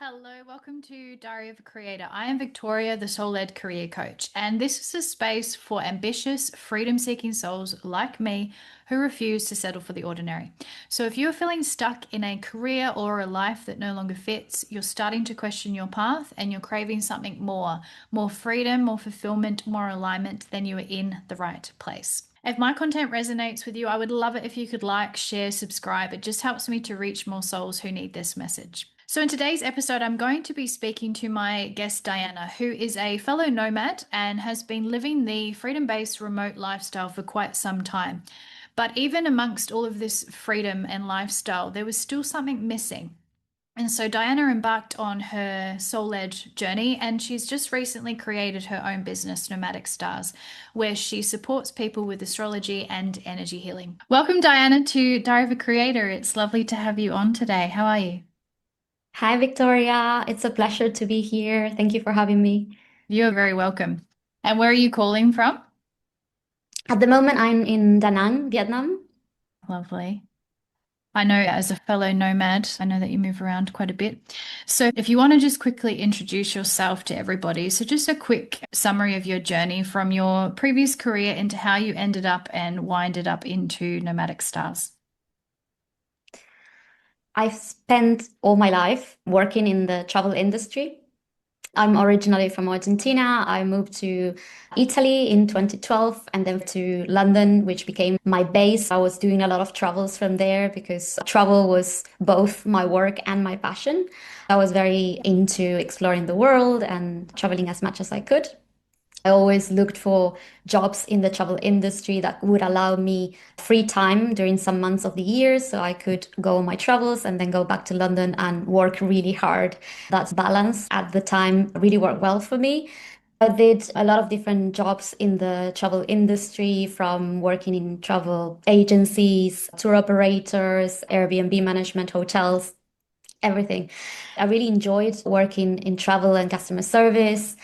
Hello, welcome to Diary of a Creator. I am Victoria, the soul led career coach, and this is a space for ambitious, freedom seeking souls like me who refuse to settle for the ordinary. So, if you're feeling stuck in a career or a life that no longer fits, you're starting to question your path and you're craving something more freedom, more fulfillment, more alignment, then you are in the right place. If my content resonates with you, I would love it if you could like, share, subscribe. It just helps me to reach more souls who need this message. So, in today's episode, I'm going to be speaking to my guest, Diana, who is a fellow nomad and has been living the freedom based remote lifestyle for quite some time. But even amongst all of this freedom and lifestyle, there was still something missing. And so Diana embarked on her soul-led journey, and she's just recently created her own business, Nomadic Stars, where she supports people with astrology and energy healing. Welcome, Diana, to Diary of a Creator. It's lovely to have you on today. How are you? Hi, Victoria. It's a pleasure to be here. Thank you for having me. You're very welcome. And where are you calling from? At the moment, I'm in Da Nang, Vietnam. Lovely. I know as a fellow nomad, I know that you move around quite a bit. So, if you want to just quickly introduce yourself to everybody, so just a quick summary of your journey from your previous career into how you ended up and winded up into Nomadic Stars. I've spent all my life working in the travel industry. I'm originally from Argentina. I moved to Italy in 2012 and then to London, which became my base. I was doing a lot of travels from there because travel was both my work and my passion. I was very into exploring the world and traveling as much as I could. I always looked for jobs in the travel industry that would allow me free time during some months of the year so I could go on my travels and then go back to London and work really hard. That balance at the time really worked well for me. I did a lot of different jobs in the travel industry, from working in travel agencies, tour operators, Airbnb management, hotels, everything. I really enjoyed working in travel and customer service.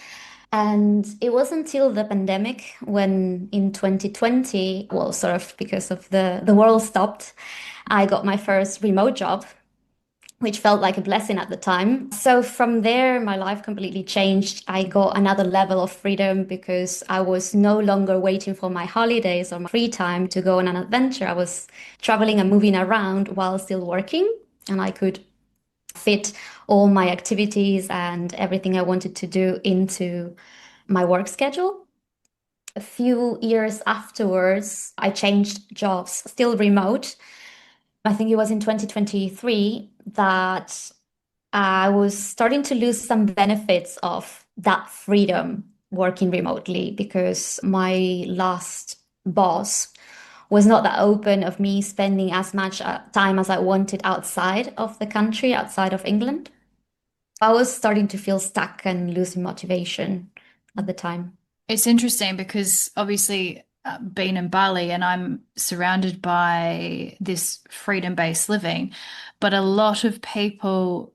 And it was until the pandemic when in 2020, well, sort of because of the world stopped, I got my first remote job, which felt like a blessing at the time. So from there, my life completely changed. I got another level of freedom because I was no longer waiting for my holidays or my free time to go on an adventure. I was traveling and moving around while still working, and I could fit all my activities and everything I wanted to do into my work schedule. A few years afterwards, I changed jobs, still remote. I think it was in 2023 that I was starting to lose some benefits of that freedom working remotely because my last boss was not that open of me spending as much time as I wanted outside of the country, outside of England. I was starting to feel stuck and losing motivation at the time. It's interesting because obviously, being in Bali and I'm surrounded by this freedom-based living, but a lot of people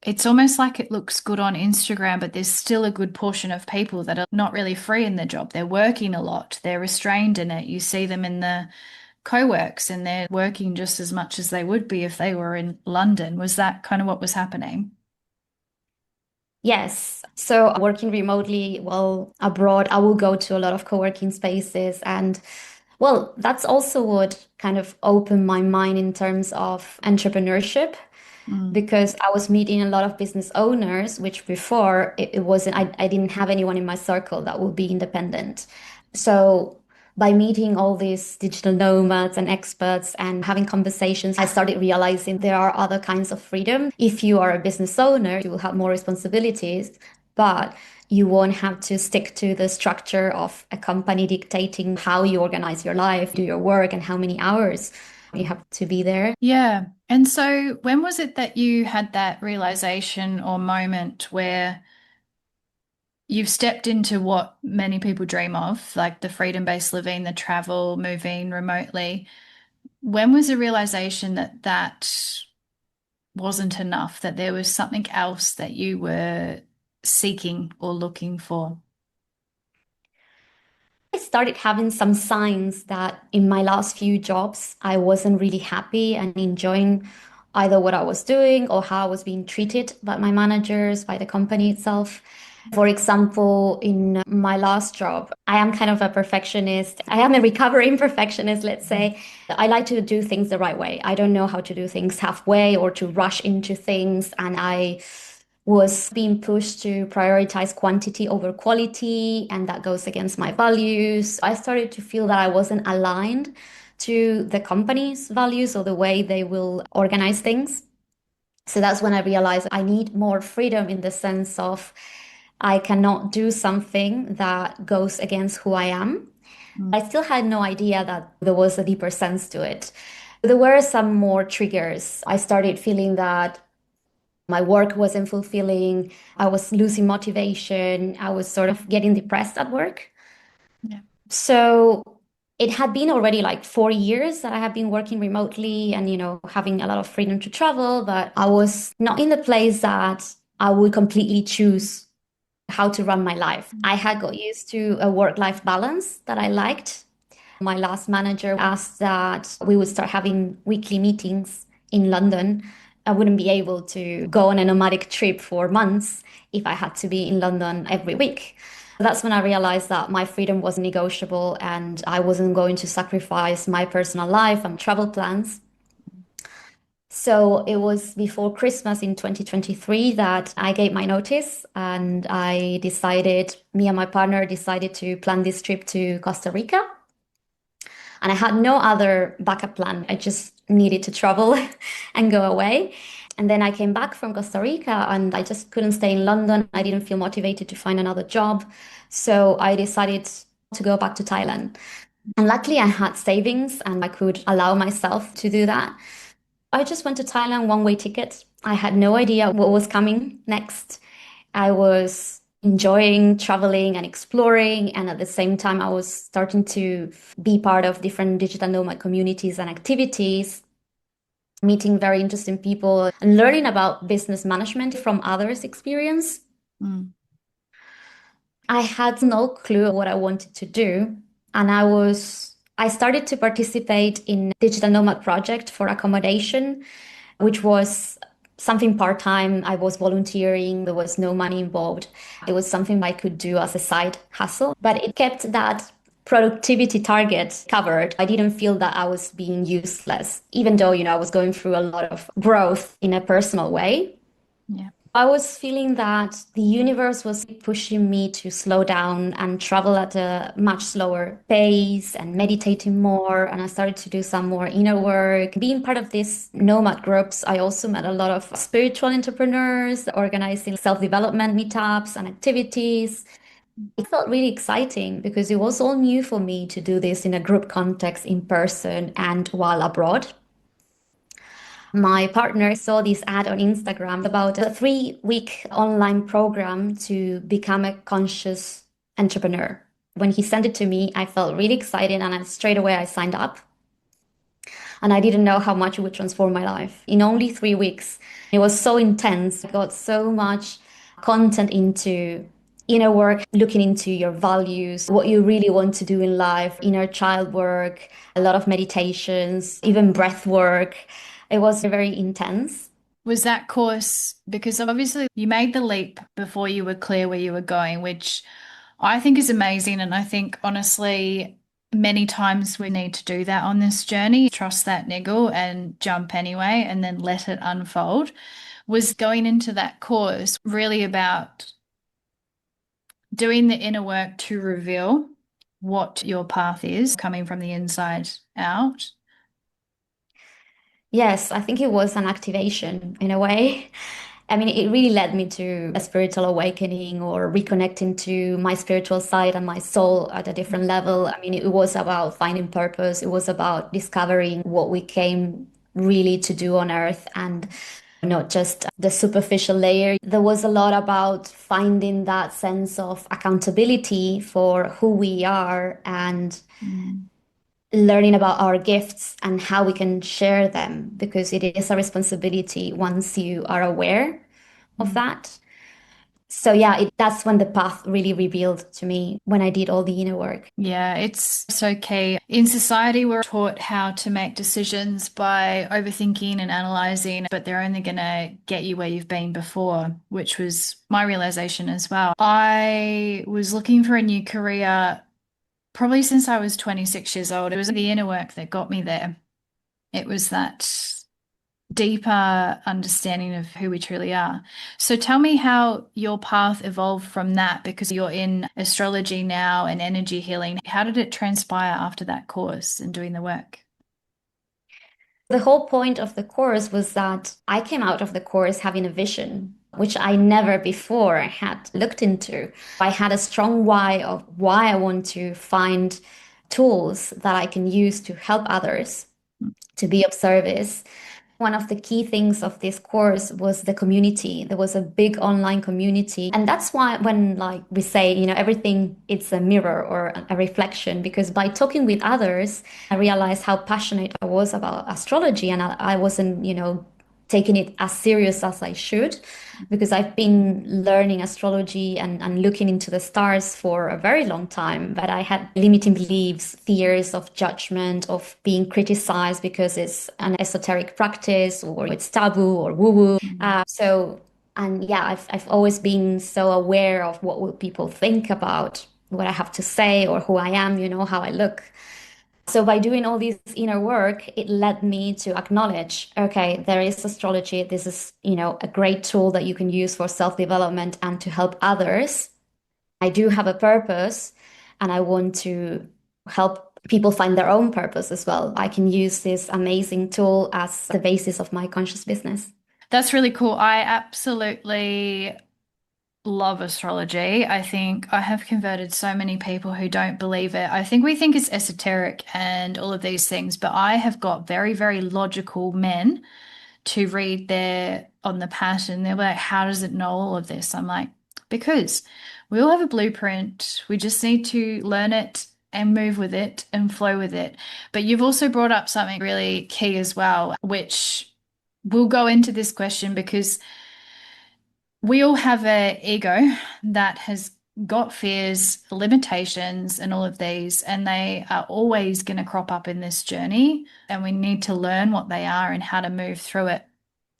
it's almost like it looks good on Instagram, but there's still a good portion of people that are not really free in their job. They're working a lot, they're restrained in it. You see them in the co-works and they're working just as much as they would be if they were in London. Was that kind of what was happening? Yes. So working remotely, well, abroad, I will go to a lot of co-working spaces. And well, that's also what kind of opened my mind in terms of entrepreneurship, Mm. because I was meeting a lot of business owners, which before it wasn't, I didn't have anyone in my circle that would be independent. So by meeting all these digital nomads and experts and having conversations, I started realizing there are other kinds of freedom. If you are a business owner, you will have more responsibilities, but you won't have to stick to the structure of a company dictating how you organize your life, do your work, and how many hours you have to be there. Yeah. And so when was it that you had that realization or moment where you've stepped into what many people dream of, like the freedom-based living, the travel, moving remotely? When was the realization that that wasn't enough, that there was something else that you were seeking or looking for? I started having some signs that in my last few jobs, I wasn't really happy and enjoying either what I was doing or how I was being treated by my managers, by the company itself. For example, in my last job, I am kind of a perfectionist. I am a recovering perfectionist, let's say. I like to do things the right way. I don't know how to do things halfway or to rush into things. And I was being pushed to prioritize quantity over quality, and that goes against my values. I started to feel that I wasn't aligned to the company's values or the way they will organize things. So that's when I realized I need more freedom in the sense of I cannot do something that goes against who I am. Mm. I still had no idea that there was a deeper sense to it. There were some more triggers. I started feeling that my work wasn't fulfilling. I was losing motivation. I was sort of getting depressed at work. Yeah. So it had been already like 4 years that I had been working remotely and, having a lot of freedom to travel, but I was not in the place that I would completely choose how to run my life. I had got used to a work-life balance that I liked. My last manager asked that we would start having weekly meetings in London. I wouldn't be able to go on a nomadic trip for months if I had to be in London every week. That's when I realized that my freedom was negotiable and I wasn't going to sacrifice my personal life and travel plans. So it was before Christmas in 2023 that I gave my notice and me and my partner decided to plan this trip to Costa Rica. And I had no other backup plan. I just needed to travel and go away. And then I came back from Costa Rica and I just couldn't stay in London. I didn't feel motivated to find another job. So I decided to go back to Thailand. And luckily, I had savings and I could allow myself to do that. I just went to Thailand one-way ticket. I had no idea what was coming next. I was enjoying traveling and exploring, and at the same time, I was starting to be part of different digital nomad communities and activities, meeting very interesting people and learning about business management from others' experience. Mm. I had no clue what I wanted to do, and I started to participate in digital nomad project for accommodation, which was something part-time. I was volunteering. There was no money involved. It was something I could do as a side hustle, but it kept that productivity target covered. I didn't feel that I was being useless, even though, I was going through a lot of growth in a personal way. Yeah. I was feeling that the universe was pushing me to slow down and travel at a much slower pace and meditating more. And I started to do some more inner work. Being part of these nomad groups, I also met a lot of spiritual entrepreneurs organizing self-development meetups and activities. It felt really exciting because it was all new for me to do this in a group context in person and while abroad. My partner saw this ad on Instagram about a 3-week online program to become a conscious entrepreneur. When he sent it to me, I felt really excited and straight away I signed up. And I didn't know how much it would transform my life in only 3 weeks. It was so intense. I got so much content into inner work, looking into your values, what you really want to do in life, inner child work, a lot of meditations, even breath work. It was very intense. Was that course because obviously you made the leap before you were clear where you were going, which I think is amazing. And I think honestly, many times we need to do that on this journey, trust that niggle and jump anyway, and then let it unfold. Was going into that course really about doing the inner work to reveal what your path is coming from the inside out? Yes, I think it was an activation in a way. I mean, it really led me to a spiritual awakening or reconnecting to my spiritual side and my soul at a different level. I mean, it was about finding purpose. It was about discovering what we came really to do on earth and not just the superficial layer. There was a lot about finding that sense of accountability for who we are and Mm. learning about our gifts and how we can share them because it is a responsibility once you are aware of Mm. that. So yeah, that's when the path really revealed to me when I did all the inner work. Yeah, it's so key. In society, we're taught how to make decisions by overthinking and analyzing, but they're only going to get you where you've been before, which was my realization as well. I was looking for a new career probably since I was 26 years old. It was the inner work that got me there. It was that deeper understanding of who we truly are. So tell me how your path evolved from that because you're in astrology now and energy healing. How did it transpire after that course and doing the work? The whole point of the course was that I came out of the course having a vision, which I never before had looked into. I had a strong why of why I want to find tools that I can use to help others, to be of service. One of the key things of this course was the community. There was a big online community. And that's why when like we say, everything it's a mirror or a reflection, because by talking with others, I realized how passionate I was about astrology and I wasn't, taking it as serious as I should because I've been learning astrology and looking into the stars for a very long time, but I had limiting beliefs, fears of judgment, of being criticized because it's an esoteric practice or it's taboo or woo-woo. And yeah, I've always been so aware of what will people think about what I have to say or who I am, how I look. So by doing all this inner work, it led me to acknowledge, okay, there is astrology. This is, a great tool that you can use for self-development and to help others. I do have a purpose and I want to help people find their own purpose as well. I can use this amazing tool as the basis of my conscious business. That's really cool. I absolutely love astrology. I think I have converted so many people who don't believe it. I think we think it's esoteric and all of these things, but I have got very, very logical men to read their on the pattern. They're like, how does it know all of this? I'm like, because we all have a blueprint. We just need to learn it and move with it and flow with it. But you've also brought up something really key as well, which we'll go into this question because we all have an ego that has got fears, limitations, and all of these, and they are always going to crop up in this journey. And we need to learn what they are and how to move through it.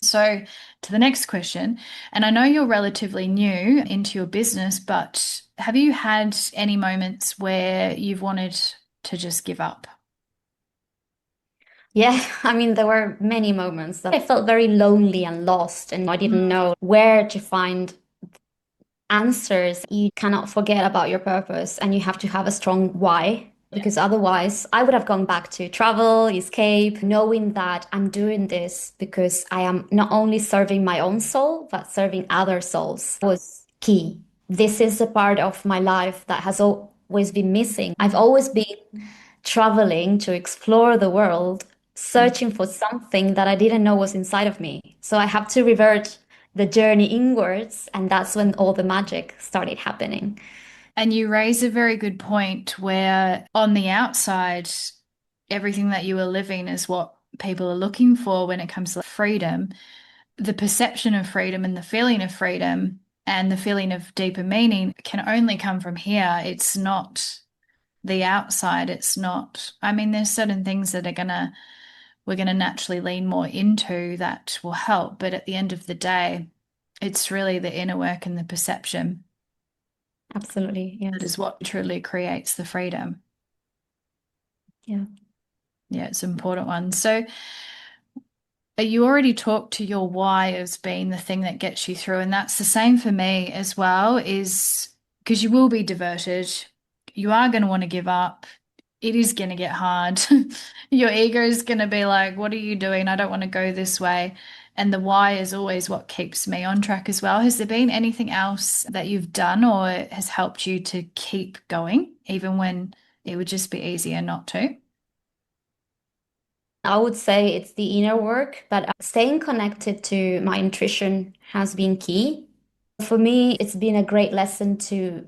So, to the next question, and I know you're relatively new into your business, but have you had any moments where you've wanted to just give up? Yeah, I mean, there were many moments that I felt very lonely and lost, and I didn't know where to find answers. You cannot forget about your purpose and you have to have a strong why. Yeah. Because otherwise, I would have gone back to travel, escape, knowing that I'm doing this because I am not only serving my own soul, but serving other souls was key. This is a part of my life that has always been missing. I've always been traveling to explore the world, searching for something that I didn't know was inside of me. So I have to revert the journey inwards, and that's when all the magic started happening. And you raise a very good point where on the outside, everything that you are living is what people are looking for when it comes to freedom. The perception of freedom and the feeling of freedom and the feeling of deeper meaning can only come from here. It's not the outside. It's not, I mean, there's certain things that we're gonna naturally lean more into that will help. But at the end of the day, it's really the inner work and the perception Absolutely. that is Yes. what truly creates the freedom. Yeah. Yeah, it's an important one. So, you already talked to your why as being the thing that gets you through, and that's the same for me as well, is because you will be diverted. You are going to want to give up. It is going to get hard. Your ego is going to be like, what are you doing? I don't want to go this way. And the why is always what keeps me on track as well. Has there been anything else that you've done or has helped you to keep going, even when it would just be easier not to? I would say it's the inner work, but staying connected to my intuition has been key. For me, it's been a great lesson to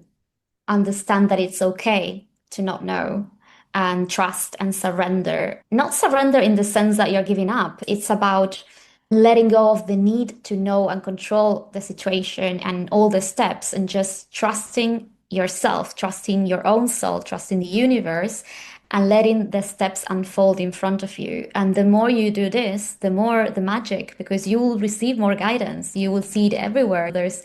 understand that it's okay to not know and trust and surrender. Not surrender in the sense that you're giving up. It's about letting go of the need to know and control the situation and all the steps and just trusting yourself, trusting your own soul, trusting the universe, and letting the steps unfold in front of you. And the more you do this, the more the magic, because you will receive more guidance. You will see it everywhere. There's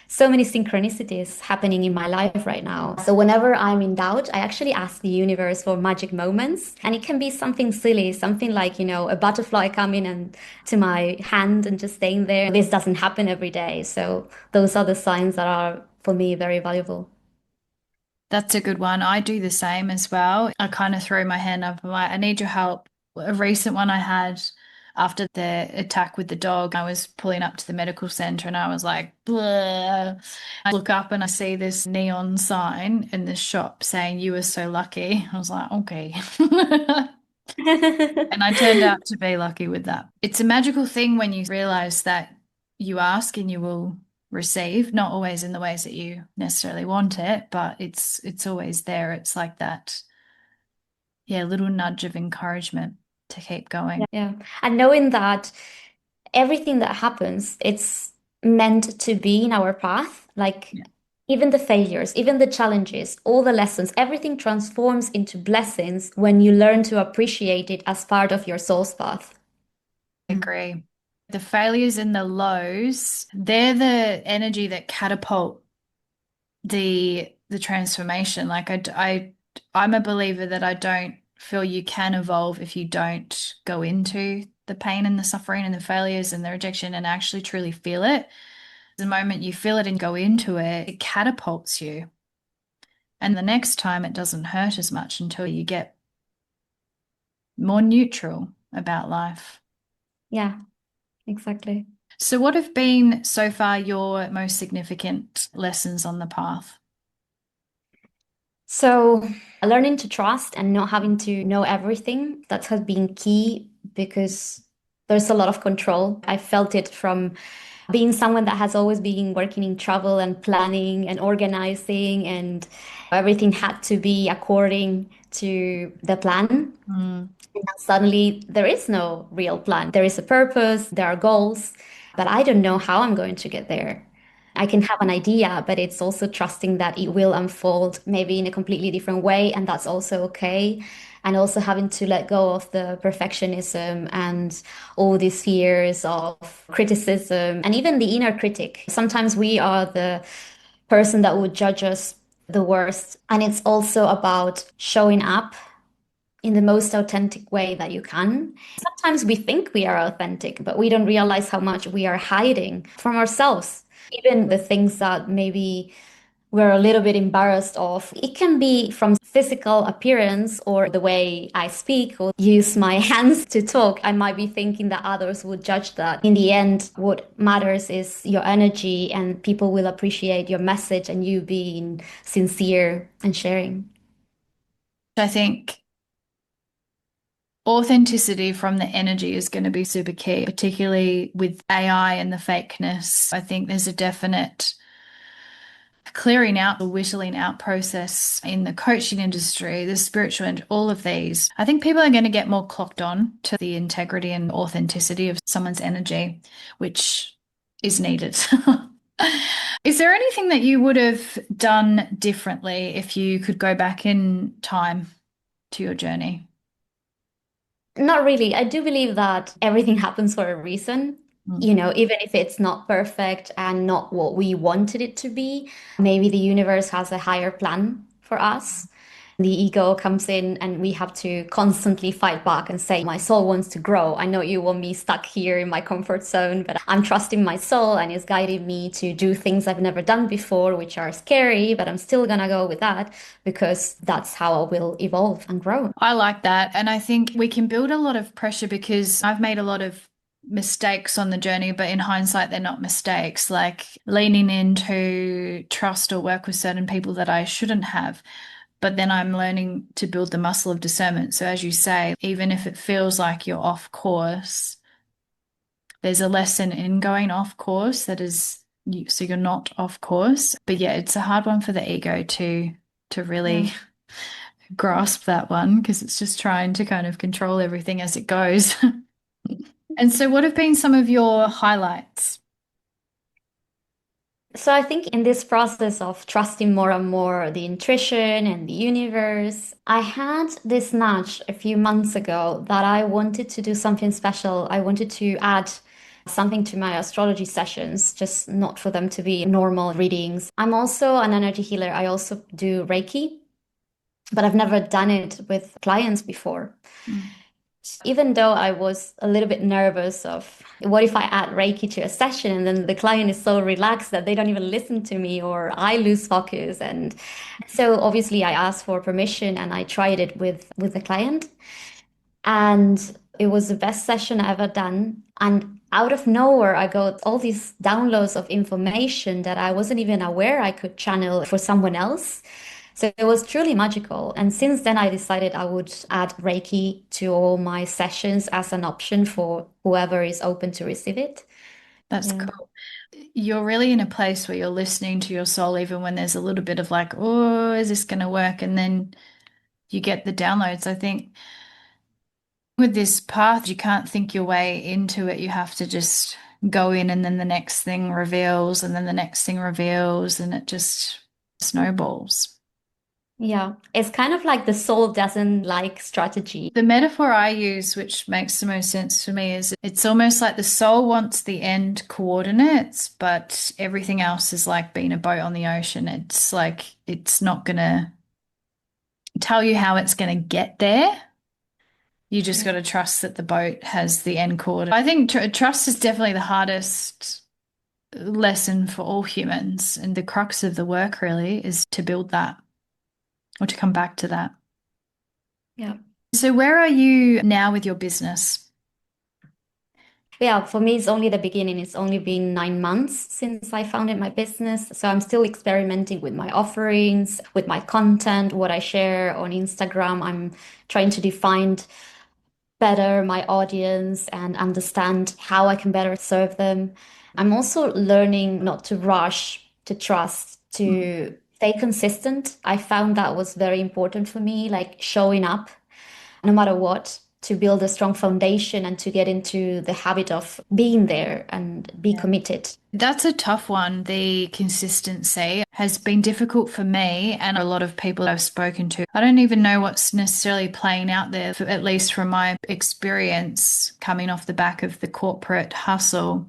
so many synchronicities happening in my life right now. So whenever I'm in doubt, I actually ask the universe for magic moments. And it can be something silly, something like, a butterfly coming and to my hand and just staying there. This doesn't happen every day. So those are the signs that are for me very valuable. That's a good one. I do the same as well. I kind of throw my hand up. I'm like, I need your help. A recent one I had after the attack with the dog, I was pulling up to the medical center and I was like, "Bleh." I look up and I see this neon sign in this shop saying, "You are so lucky." I was like, okay. And I turned out to be lucky with that. It's a magical thing when you realize that you ask and you will receive, not always in the ways that you necessarily want it, but it's always there. It's like that, yeah, little nudge of encouragement to keep going. Yeah. And knowing that everything that happens, it's meant to be in our path. Like Yeah, even the failures, even the challenges, all the lessons, everything transforms into blessings when you learn to appreciate it as part of your soul's path. I agree. The failures and the lows, they're the energy that catapult the transformation. Like I'm a believer that I don't feel you can evolve if you don't go into the pain and the suffering and the failures and the rejection and actually truly feel it. The moment you feel it and go into it, it catapults you. And the next time it doesn't hurt as much until you get more neutral about life. Yeah, exactly. So, what have been so far your most significant lessons on the path? So, learning to trust and not having to know everything, that has been key because there's a lot of control. I felt it from being someone that has always been working in travel and planning and organizing, and everything had to be according to the plan. Mm. And now suddenly there is no real plan. There is a purpose, there are goals, but I don't know how I'm going to get there. I can have an idea, but it's also trusting that it will unfold maybe in a completely different way, and that's also okay. And also having to let go of the perfectionism and all these fears of criticism and even the inner critic. Sometimes we are the person that would judge us the worst. And it's also about showing up in the most authentic way that you can. Sometimes we think we are authentic, but we don't realize how much we are hiding from ourselves. Even the things that maybe we're a little bit embarrassed of. It can be from physical appearance or the way I speak or use my hands to talk. I might be thinking that others would judge that. In the end, what matters is your energy, and people will appreciate your message and you being sincere and sharing. I think authenticity from the energy is going to be super key, particularly with AI and the fakeness. I think there's a definite clearing out the whittling out process in the coaching industry, the spiritual and all of these. I think people are going to get more clocked on to the integrity and authenticity of someone's energy, which is needed. Is there anything that you would have done differently if you could go back in time to your journey? Not really. I do believe that everything happens for a reason. Mm. Even if it's not perfect and not what we wanted it to be, maybe the universe has a higher plan for us. The ego comes in and we have to constantly fight back and say, my soul wants to grow. I know you want me stuck here in my comfort zone, but I'm trusting my soul and it's guiding me to do things I've never done before, which are scary, but I'm still gonna go with that because that's how I will evolve and grow. I like that. And I think we can build a lot of pressure because I've made a lot of mistakes on the journey, but in hindsight, they're not mistakes. Like leaning into trust or work with certain people that I shouldn't have. But then I'm learning to build the muscle of discernment. So, as you say, even if it feels like you're off course, there's a lesson in going off course that is so you're not off course. But yeah, it's a hard one for the ego to Yeah. really grasp that one because it's just trying to kind of control everything as it goes. And so, what have been some of your highlights? So I think in this process of trusting more and more the intuition and the universe, I had this nudge a few months ago that I wanted to do something special. I wanted to add something to my astrology sessions, just not for them to be normal readings. I'm also an energy healer. I also do Reiki, but I've never done it with clients before. Mm. Even though I was a little bit nervous of what if I add Reiki to a session and then the client is so relaxed that they don't even listen to me or I lose focus. And so obviously I asked for permission and I tried it with the client. And it was the best session I ever done. And out of nowhere, I got all these downloads of information that I wasn't even aware I could channel for someone else. So it was truly magical. And since then, I decided I would add Reiki to all my sessions as an option for whoever is open to receive it. That's Yeah. cool. You're really in a place where you're listening to your soul, even when there's a little bit of like, oh, is this going to work? And then you get the downloads. I think with this path, you can't think your way into it. You have to just go in, and then the next thing reveals, and then the next thing reveals, and it just snowballs. Yeah. It's kind of like the soul doesn't like strategy. The metaphor I use, which makes the most sense for me, is it's almost like the soul wants the end coordinates, but everything else is like being a boat on the ocean. It's like it's not gonna tell you how it's gonna get there. You just got Yeah. to trust that the boat has the end coordinate. I think trust is definitely the hardest lesson for all humans, and the crux of the work really is to build that or to come back to that. Yeah. So, where are you now with your business? Yeah, for me, it's only the beginning. It's only been 9 months since I founded my business. So I'm still experimenting with my offerings, with my content, what I share on Instagram. I'm trying to define better my audience and understand how I can better serve them. I'm also learning not to rush, to trust, Mm. to stay consistent. I found that was very important for me, like showing up no matter what, to build a strong foundation and to get into the habit of being there and be Yeah. committed. That's a tough one. The consistency has been difficult for me and a lot of people I've spoken to. I don't even know what's necessarily playing out there, at least from my experience coming off the back of the corporate hustle.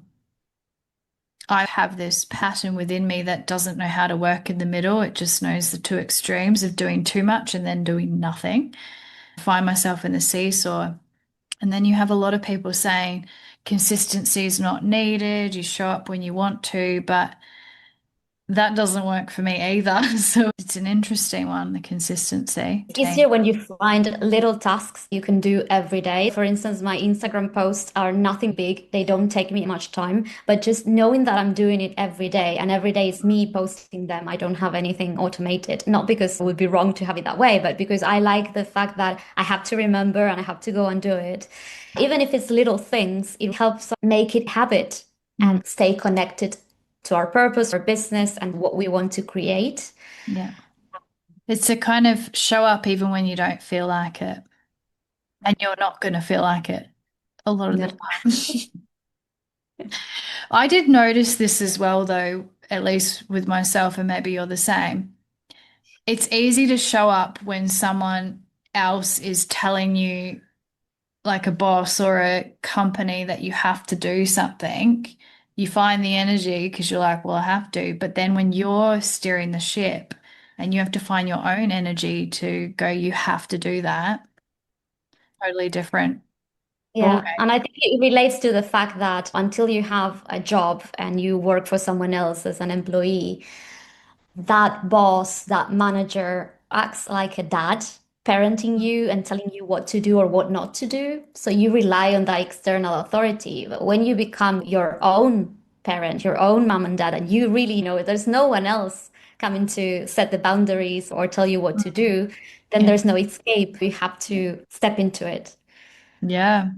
I have this pattern within me that doesn't know how to work in the middle. It just knows the two extremes of doing too much and then doing nothing. I find myself in the seesaw. And then you have a lot of people saying consistency is not needed. You show up when you want to, but that doesn't work for me either. So it's an interesting one, the consistency It's thing. easier when you find little tasks you can do every day. For instance, my Instagram posts are nothing big. They don't take me much time, but just knowing that I'm doing it every day and every day is me posting them. I don't have anything automated. Not because it would be wrong to have it that way, but because I like the fact that I have to remember and I have to go and do it. Even if it's little things, it helps make it habit Mm, and stay connected to our purpose, our business, and what we want to create. yeah. It's to kind of show up even when you don't feel like it. And you're not going to feel like it a lot of the Yeah. time. I did notice this as well, though, at least with myself, and maybe you're the same. It's easy to show up when someone else is telling you, like a boss or a company, that you have to do something. You find the energy because you're like, well, I have to. But then when you're steering the ship and you have to find your own energy to go, you have to do that. Totally different Yeah, ballgame. and I think it relates to the fact that until you have a job and you work for someone else as an employee, that boss, that manager acts like a dad, parenting you and telling you what to do or what not to do. So you rely on that external authority. But when you become your own parent, your own mom and dad, and you really know there's no one else coming to set the boundaries or tell you what to do, then Yeah. there's no escape. You have to step into it. Yeah.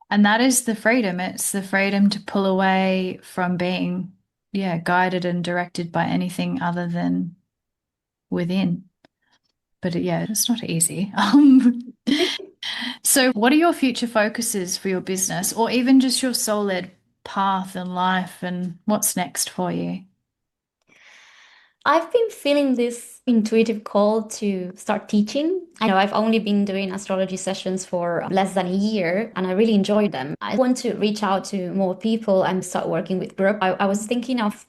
And that is the freedom. It's the freedom to pull away from being, yeah, guided and directed by anything other than within. But yeah, it's not easy. So, what are your future focuses for your business or even just your soul-led path in life and what's next for you? I've been feeling this intuitive call to start teaching. I know I've only been doing astrology sessions for less than a year and I really enjoy them. I want to reach out to more people and start working with group. I was thinking of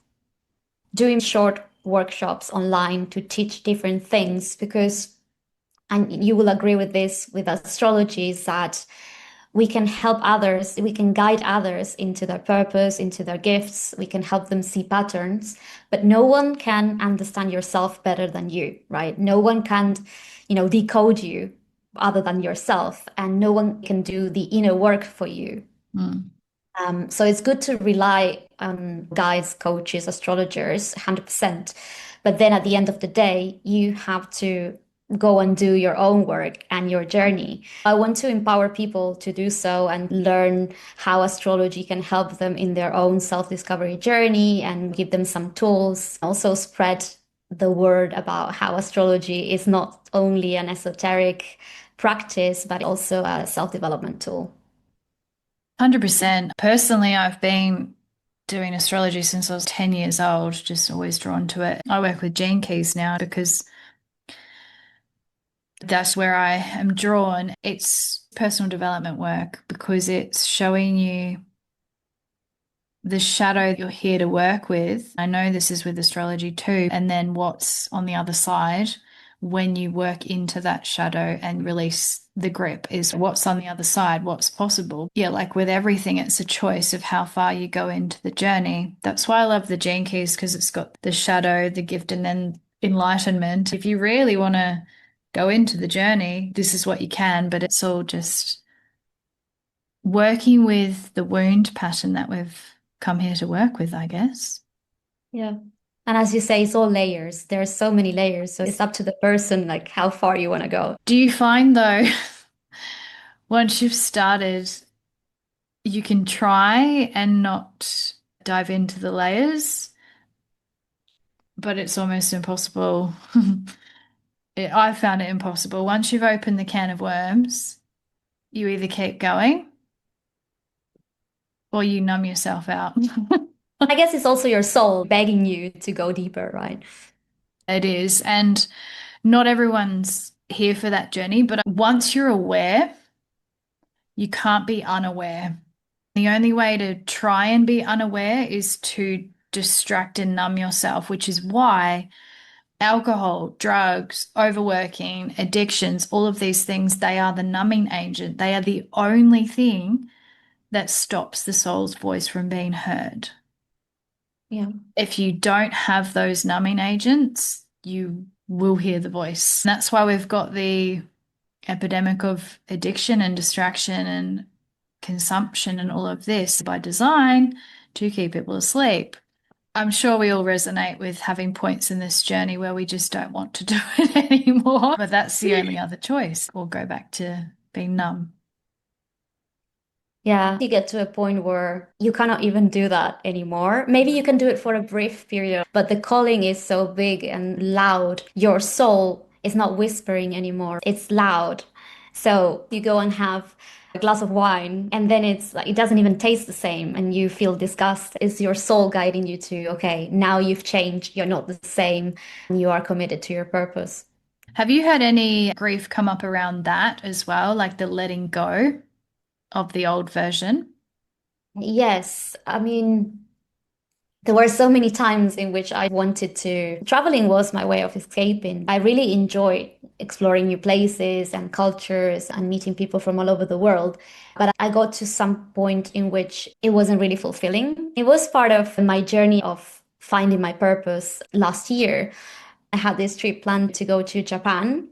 doing short workshops online to teach different things because, and you will agree with this with astrology, is that we can help others, we can guide others into their purpose, into their gifts, we can help them see patterns, but no one can understand yourself better than you, right? No one can, decode you other than yourself, and no one can do the inner work for you. Mm. So it's good to rely on guides, coaches, astrologers, 100%. But then at the end of the day, you have to go and do your own work and your journey. I want to empower people to do so and learn how astrology can help them in their own self-discovery journey and give them some tools. Also spread the word about how astrology is not only an esoteric practice, but also a self-development tool. 100%. Personally, I've been doing astrology since I was 10 years old, just always drawn to it. I work with gene keys now because that's where I am drawn. It's personal development work because it's showing you the shadow you're here to work with. I know this is with astrology too. And then what's on the other side when you work into that shadow and release the grip is what's on the other side, what's possible. Yeah, like with everything, it's a choice of how far you go into the journey. That's why I love the gene keys because it's got the shadow, the gift, and then enlightenment. If you really want to go into the journey, this is what you can, but it's all just working with the wound pattern that we've come here to work with, I guess. Yeah. And as you say, it's all layers. There are so many layers. So it's up to the person, like how far you want to go. Do you find though, once you've started, you can try and not dive into the layers, but it's almost impossible. I found it impossible. Once you've opened the can of worms, you either keep going or you numb yourself out. I guess it's also your soul begging you to go deeper, right? It is. And not everyone's here for that journey, but once you're aware, you can't be unaware. The only way to try and be unaware is to distract and numb yourself, which is why alcohol, drugs, overworking, addictions, all of these things, they are the numbing agent. They are the only thing that stops the soul's voice from being heard. Yeah. If you don't have those numbing agents, you will hear the voice. And that's why we've got the epidemic of addiction and distraction and consumption and all of this by design to keep people asleep. I'm sure we all resonate with having points in this journey where we just don't want to do it anymore, but that's the only other choice, or go back to being numb. Yeah, you get to a point where you cannot even do that anymore. Maybe you can do it for a brief period, but the calling is so big and loud. Your soul is not whispering anymore. It's loud. So you go and have a glass of wine, and then it's like it doesn't even taste the same, and you feel disgust. It's your soul guiding you to, okay, now you've changed. You're not the same, and you are committed to your purpose. Have you had any grief come up around that as well, like the letting go of the old version? Yes, I mean, there were so many times in which I wanted to. Traveling was my way of escaping. I really enjoyed exploring new places and cultures and meeting people from all over the world. But I got to some point in which it wasn't really fulfilling. It was part of my journey of finding my purpose last year. I had this trip planned to go to Japan.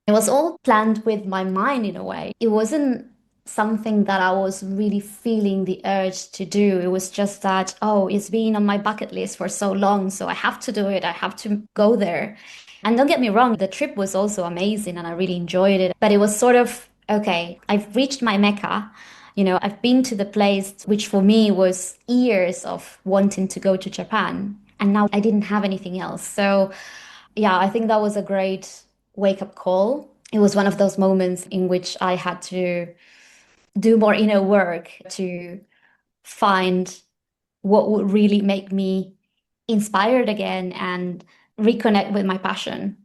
It was all planned with my mind in a way. It wasn't something that I was really feeling the urge to do. It was just that, oh, it's been on my bucket list for so long, so I have to do it. I have to go there. And don't get me wrong, the trip was also amazing and I really enjoyed it. But it was sort of, okay, I've reached my Mecca. I've been to the place which for me was years of wanting to go to Japan. And now I didn't have anything else. So, yeah, I think that was a great wake up call. it was one of those moments in which I had to do more inner work to find what would really make me inspired again and reconnect with my passion.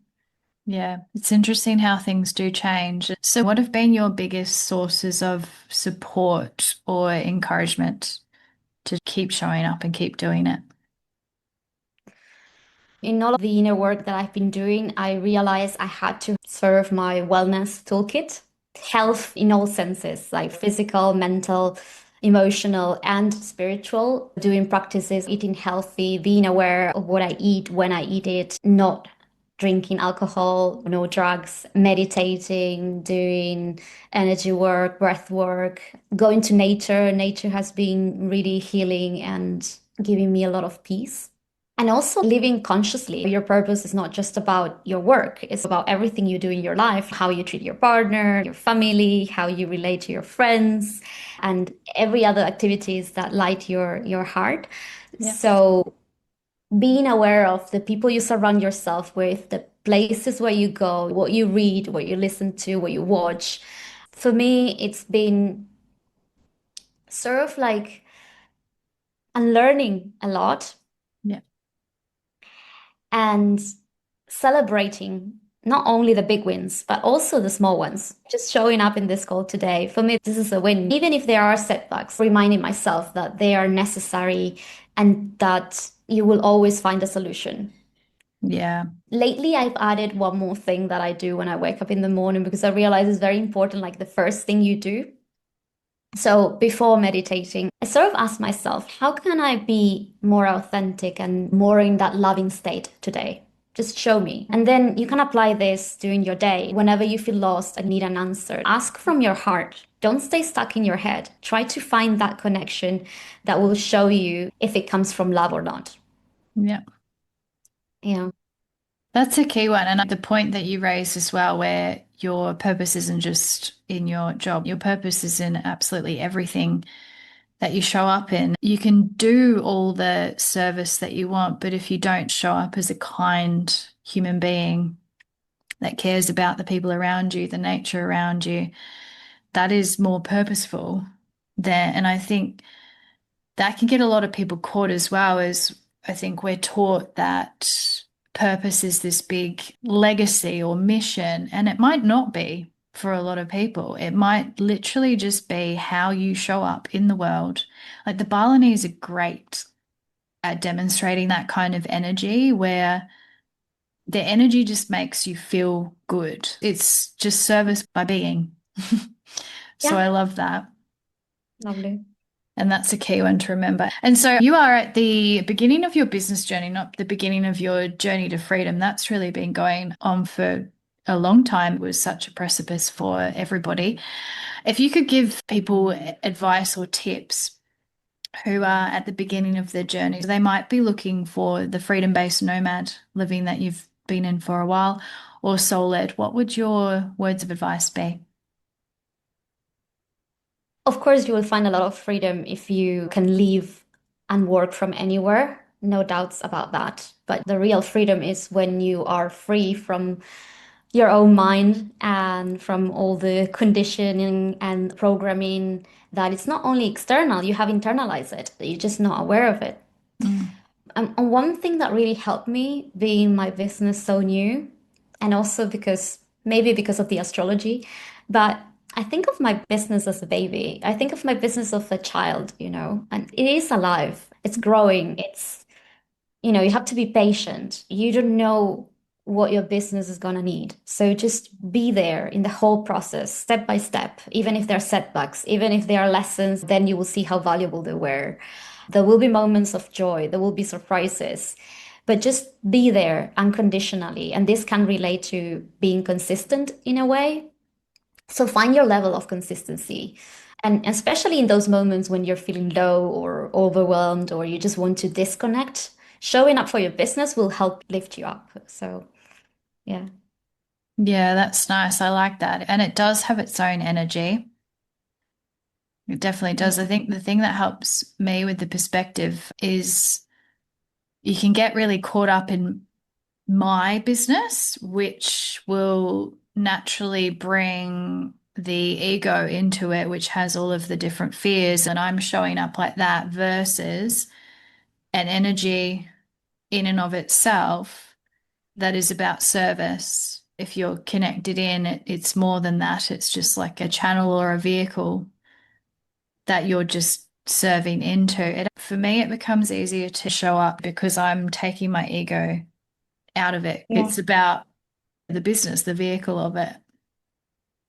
Yeah, it's interesting how things do change. So, what have been your biggest sources of support or encouragement to keep showing up and keep doing it? In all of the inner work that I've been doing, I realized I had to serve my wellness toolkit, health in all senses, like physical, mental, emotional, and spiritual. Doing practices, eating healthy, being aware of what I eat, when I eat it, not drinking alcohol, no drugs, meditating, doing energy work, breath work, going to nature. Nature has been really healing and giving me a lot of peace. And also living consciously. Your purpose is not just about your work, it's about everything you do in your life, how you treat your partner, your family, how you relate to your friends, and every other activities that light your heart. Yeah. So being aware of the people you surround yourself with, the places where you go, what you read, what you listen to, what you watch. For me, it's been sort of like unlearning a lot Yeah. and celebrating not only the big wins, but also the small ones. Just showing up in this call today, for me, this is a win. Even if there are setbacks, reminding myself that they are necessary and that you will always find a solution. Yeah. Lately, I've added one more thing that I do when I wake up in the morning because I realize it's very important, like the first thing you do. So before meditating, I sort of ask myself, how can I be more authentic and more in that loving state today? Just show me. And then you can apply this during your day. Whenever you feel lost and need an answer, ask from your heart. Don't stay stuck in your head. Try to find that connection that will show you if it comes from love or not. Yeah. Yeah. That's a key one. And the point that you raised as well, where your purpose isn't just in your job, your purpose is in absolutely everything that you show up in. You can do all the service that you want, but if you don't show up as a kind human being that cares about the people around you, the nature around you, that is more purposeful there. And I think that can get a lot of people caught as well, as I think we're taught that purpose is this big legacy or mission, and it might not be for a lot of people. It might literally just be how you show up in the world. Like the Balinese are great at demonstrating that kind of energy where their energy just makes you feel good. It's just service by being. So Yeah. I love that. Lovely. And that's a key one to remember. And so you are at the beginning of your business journey, not the beginning of your journey to freedom. That's really been going on for a long time. It was such a precipice for everybody. If you could give people advice or tips who are at the beginning of their journey, they might be looking for the freedom-based nomad living that you've been in for a while or soul-led. What would your words of advice be? Of course, you will find a lot of freedom if you can live and work from anywhere. No doubts about that. But the real freedom is when you are free from your own mind and from all the conditioning and programming that it's not only external, you have internalized it. You're just not aware of it. Mm, And one thing that really helped me being my business so new, and also because maybe because of the astrology, but I think of my business as a baby. I think of my business of a child, and it is alive. It's growing. You have to be patient. You don't know what your business is going to need. So just be there in the whole process, step by step. Even if there are setbacks, even if there are lessons, then you will see how valuable they were. There will be moments of joy, there will be surprises, but just be there unconditionally. And this can relate to being consistent in a way. So find your level of consistency. And especially in those moments when you're feeling low or overwhelmed or you just want to disconnect, showing up for your business will help lift you up. So, yeah. yeah, that's nice. I like that. And it does have its own energy. It definitely does. I think the thing that helps me with the perspective is you can get really caught up in my business, which will naturally bring the ego into it, which has all of the different fears, and I'm showing up like that versus an energy in and of itself that is about service. If you're connected in, it's more than that. It's just like a channel or a vehicle that you're just serving into. For me, it becomes easier to show up because I'm taking my ego out of it. Yeah. It's about the business, the vehicle of it.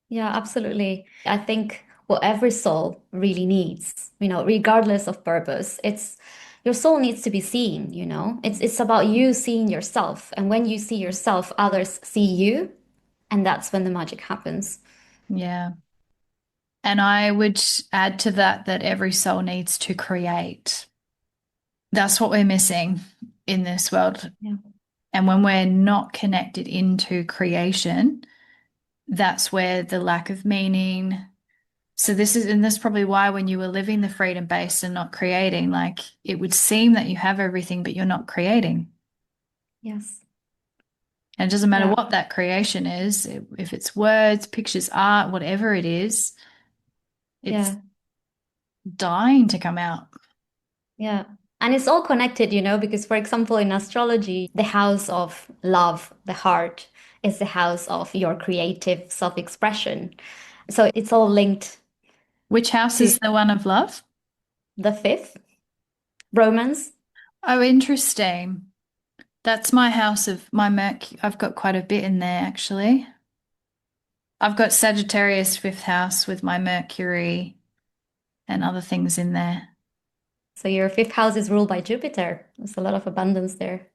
Yeah, absolutely. I think what every soul really needs, regardless of purpose, it's your soul needs to be seen, It's about you seeing yourself. And when you see yourself, others see you, and that's when the magic happens. Yeah. And I would add to that that every soul needs to create. That's what we're missing in this world. Yeah. And when we're not connected into creation, that's where the lack of meaning. So and this is probably why when you were living the freedom based and not creating, like it would seem that you have everything, but you're not creating. Yes. And it doesn't matter Yeah. what that creation is, if it's words, pictures, art, whatever it is, it's Yeah. dying to come out. Yeah. And it's all connected, because for example, in astrology, the house of love, the heart, is the house of your creative self-expression. So it's all linked Which house to is the one of love? the fifth, romance. Oh, interesting. That's my house of my Mercury. I've got quite a bit in there actually. I've got Sagittarius fifth house with my Mercury and other things in there. So your fifth house is ruled by Jupiter. There's a lot of abundance there.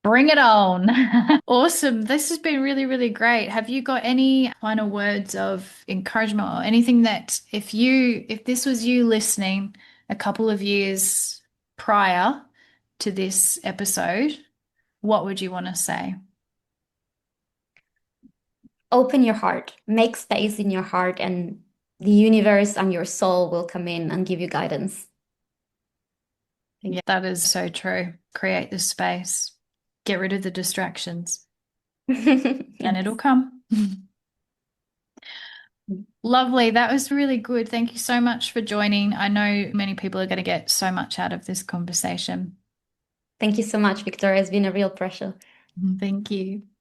Bring it on. Awesome. This has been really, really great. Have you got any final words of encouragement or anything that if this was you listening a couple of years prior to this episode, what would you want to say? Open your heart, make space in your heart, and the universe and your soul will come in and give you guidance. Yeah, that is so true. Create the space. Get rid of the distractions and it'll Yes. come. Lovely. That was really good. Thank you so much for joining. I know many people are going to get so much out of this conversation. Thank you so much, Victoria. It's been a real pleasure. Thank you.